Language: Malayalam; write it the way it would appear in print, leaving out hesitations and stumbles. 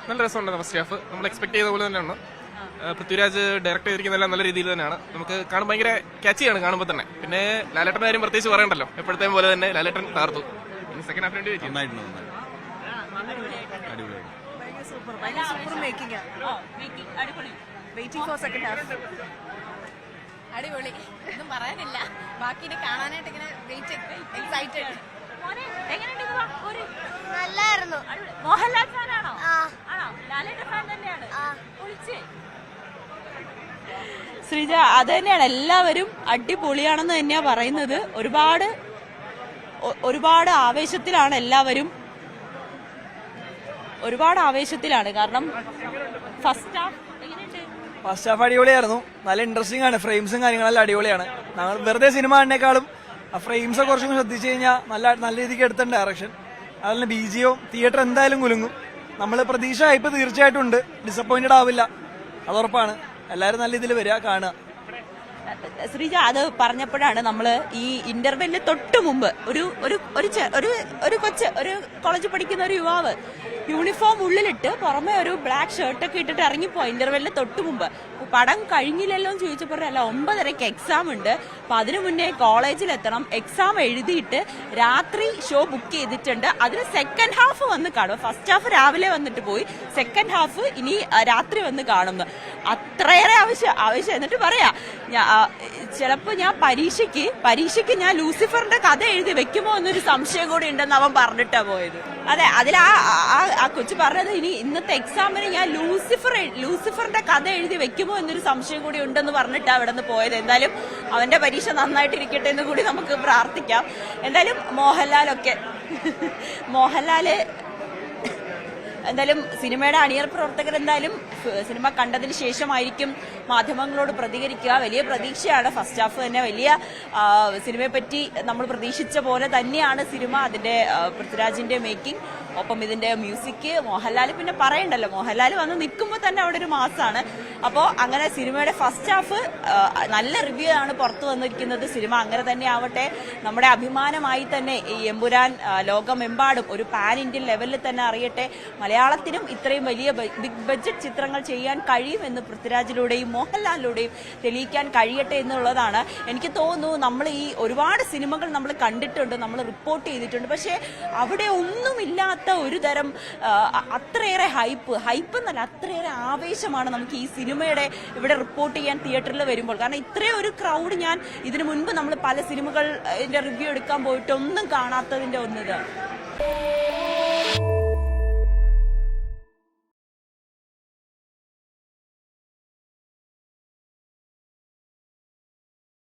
നല്ല രസമുണ്ട് ഫസ്റ്റ് ഹാഫ്. നമ്മൾ എക്സ്പെക്ട് ചെയ്ത പോലെ തന്നെയാണ്. പൃഥ്വിരാജ് ഡയറക്ട് ചെയ്തിരിക്കുന്നതെല്ലാം നല്ല രീതിയിൽ തന്നെയാണ്. നമുക്ക് കാണുമ്പോൾ ഭയങ്കര ക്യാച്ചിയാണ് കാണുമ്പോൾ തന്നെ. പിന്നെ ലാലേട്ടൻ്റെ കാര്യം പ്രത്യേകിച്ച് പറയണ്ടല്ലോ, എപ്പോഴത്തെയും പോലെ തന്നെ ലാലേട്ടൻ തകർത്തു. ഇനി സെക്കൻഡ് ഹാഫിന് വേണ്ടി അടിപൊളി, ഒന്നും പറയാനില്ല. ബാക്കി കാണാനായിട്ട് ഇങ്ങനെ എക്സൈറ്റഡ്. നല്ലായിരുന്നു. മോഹൻലാൽ ഫാനാണോ? ആണോ? ലാലേട്ടൻ ഫാൻ തന്നെയാണ്. ശ്രീജ, അത് തന്നെയാണ്, എല്ലാവരും അടിപൊളിയാണെന്ന് തന്നെയാ പറയുന്നത്. ഒരുപാട് ആവേശത്തിലാണ് എല്ലാവരും, ഒരുപാട് ആവേശത്തിലാണ്. കാരണം ഫസ്റ്റ് ഹാഫ് അടിപൊളിയായിരുന്നു. നല്ല ഇൻട്രസ്റ്റിംഗ് ആണ്. ഫ്രെയിംസും കാര്യങ്ങളെല്ലാം അടിപൊളിയാണ്. ഞങ്ങൾ വെറുതെ സിനിമ കാണുന്നേക്കാളും ആ ഫ്രെയിംസ് കുറച്ചും ശ്രദ്ധിച്ചു കഴിഞ്ഞാൽ നല്ല രീതിക്ക് എടുത്ത ഡയറക്ഷൻ. അതുപോലെ ബിജിയോ തിയേറ്റർ എന്തായാലും കുലുങ്ങും. നമ്മൾ പ്രതീക്ഷ ഇപ്പൊ തീർച്ചയായിട്ടും ഉണ്ട്. ഡിസപ്പോയിന്റഡ് ആവില്ല, അത് എല്ലാവരും നല്ല ഇതിൽ വരിക, കാണുക. ശ്രീജ, അത് പറഞ്ഞപ്പോഴാണ് നമ്മള് ഈ ഇന്റർവെല്ലിന് തൊട്ട് മുമ്പ് ഒരു കോളേജിൽ പഠിക്കുന്ന ഒരു യുവാവ് യൂണിഫോം ഉള്ളിലിട്ട് പുറമെ ഒരു ബ്ലാക്ക് ഷർട്ടൊക്കെ ഇട്ടിട്ട് ഇറങ്ങിപ്പോയി ഇന്റർവെല്ലിന് തൊട്ട് മുമ്പ്. പടം കഴിഞ്ഞില്ലല്ലോ എന്ന് ചോദിച്ചപ്പോൾ അല്ല, 9:30 എക്സാം ഉണ്ട്, അപ്പൊ അതിനു മുന്നേ കോളേജിലെത്തണം, എക്സാം എഴുതിയിട്ട് രാത്രി ഷോ ബുക്ക് ചെയ്തിട്ടുണ്ട്, അതിന് സെക്കൻഡ് ഹാഫ് വന്ന് കാണും. ഫസ്റ്റ് ഹാഫ് രാവിലെ വന്നിട്ട് പോയി, സെക്കൻഡ് ഹാഫ് ഇനി രാത്രി വന്ന് കാണുന്നു. അത്രയേറെ ആവശ്യം. എന്നിട്ട് പറയാ, ചിലപ്പോ ഞാൻ പരീക്ഷയ്ക്ക് ഞാൻ ലൂസിഫറിന്റെ കഥ എഴുതി വെക്കുമോ എന്നൊരു സംശയം കൂടി ഉണ്ടെന്ന് അവൻ പറഞ്ഞിട്ടാ പോയത്. അതെ, അതിൽ ആ കൊച്ചു പറഞ്ഞത് ഇന്നത്തെ എക്സാമിന് ഞാൻ ലൂസിഫറിന്റെ കഥ എഴുതി വെക്കുമോ എന്നൊരു സംശയം കൂടി ഉണ്ടെന്ന് പറഞ്ഞിട്ടാ അവിടെ നിന്ന് പോയത്. എന്തായാലും അവന്റെ പരീക്ഷ നന്നായിട്ടിരിക്കട്ടെ എന്ന് കൂടി നമുക്ക് പ്രാർത്ഥിക്കാം. എന്തായാലും എന്തായാലും സിനിമയുടെ അണിയർ പ്രവർത്തകർ എന്തായാലും സിനിമ കണ്ടതിന് ശേഷമായിരിക്കും മാധ്യമങ്ങളോട് പ്രതികരിക്കുക. വലിയ പ്രതീക്ഷയാണ്. ഫസ്റ്റ് ഹാഫ് തന്നെ വലിയ സിനിമയെ പറ്റി നമ്മൾ പ്രതീക്ഷിച്ച പോലെ തന്നെയാണ് സിനിമ. അതിന്റെ പൃഥ്വിരാജിന്റെ മേക്കിംഗ്, ഒപ്പം ഇതിന്റെ മ്യൂസിക്, മോഹൻലാൽ പിന്നെ പറയണ്ടല്ലോ, മോഹൻലാൽ വന്ന് നിൽക്കുമ്പോൾ തന്നെ അവിടെ ഒരു മാസാണ്. അപ്പോൾ അങ്ങനെ സിനിമയുടെ ഫസ്റ്റ് ഹാഫ് നല്ല റിവ്യൂ ആണ് പുറത്തു വന്നിരിക്കുന്നത്. സിനിമ അങ്ങനെ തന്നെ ആവട്ടെ. നമ്മുടെ അഭിമാനമായി തന്നെ ഈ എമ്പുരാൻ ലോകമെമ്പാടും ഒരു പാൻ ഇന്ത്യൻ ലെവലിൽ തന്നെ അറിയട്ടെ. മലയാളത്തിനും ഇത്രയും വലിയ ബിഗ് ബഡ്ജറ്റ് ചിത്രങ്ങൾ ചെയ്യാൻ കഴിയുമെന്ന് പൃഥ്വിരാജിലൂടെയും മോഹൻലാലിലൂടെയും തെളിയിക്കാൻ കഴിയട്ടെ എന്നുള്ളതാണ്. എനിക്ക് തോന്നുന്നു നമ്മൾ ഈ ഒരുപാട് സിനിമകൾ നമ്മൾ കണ്ടിട്ടുണ്ട്, നമ്മൾ റിപ്പോർട്ട് ചെയ്തിട്ടുണ്ട്, പക്ഷേ അവിടെ ഒന്നുമില്ലാത്ത ഒരു തരം അത്രയേറെ ഹൈപ്പ് എന്നല്ല, അത്രയേറെ ആവേശമാണ് നമുക്ക് ഈ സിനിമയുടെ ഇവിടെ റിപ്പോർട്ട് ചെയ്യാൻ തിയേറ്ററിൽ വരുമ്പോൾ. കാരണം ഇത്രയും ഒരു ക്രൗഡ് ഞാൻ ഇതിനു മുൻപ് നമ്മൾ പല സിനിമകളുടെ റിവ്യൂ എടുക്കാൻ പോയിട്ടൊന്നും കാണാത്തതിന്റെ ഒന്നിത്.